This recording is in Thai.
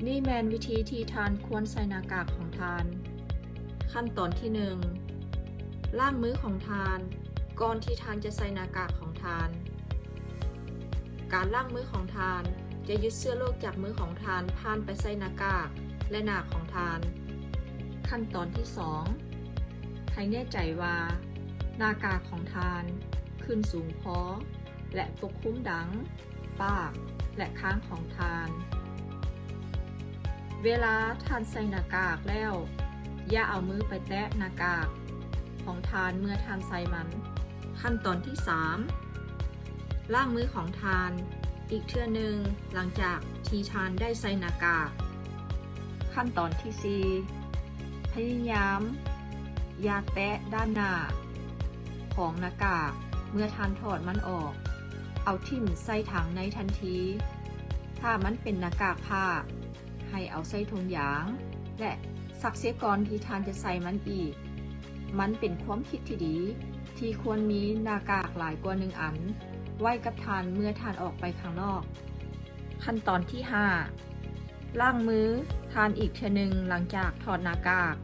นี่แมนวิธีที่ทานควรใส่หน้ากากของทาน ขั้นตอนที่ 1. ล้างมือของทานก่อนที่ทานจะใส่หน้ากากของทาน การล้างมือของทานจะยึดเชื้อโรคจากมือของทานผ่านไปใส่หน้ากากและหน้าของทาน ขั้นตอนที่ 2. ให้แน่ใจว่าหน้ากากของทานขึ้นสูงพอและปกคลุมดัง ปากและค้างของทาน เวลาทานใส่หน้ากากแล้วอย่าเอามือไปแตะหน้ากากของทานเมื่อทานใส่มัน ขั้นตอนที่ 3. ล้างมือของทานอีกเทื่อหนึ่งหลังจากที่ทานได้ใส่หน้ากาก ขั้นตอนที่ 4. พยายามอย่าแตะด้านหน้าของหน้ากากเมื่อทานถอดมันออกเอาทิ่มใส่ถังในทันที ถ้ามันเป็นหน้ากากผ้าให้เอาใส่ถุงยางและซักเสียก่อนที่ทานจะใส่มันอีก มันเป็นความคิดที่ดีที่ควรมีหน้ากากหลายกว่า1 อันไว้กับทานเมื่อทานออกไปข้างนอก ขั้นตอนที่ 5. ล้างมือทานอีกเทื่อหนึ่งหลังจากถอดหน้ากาก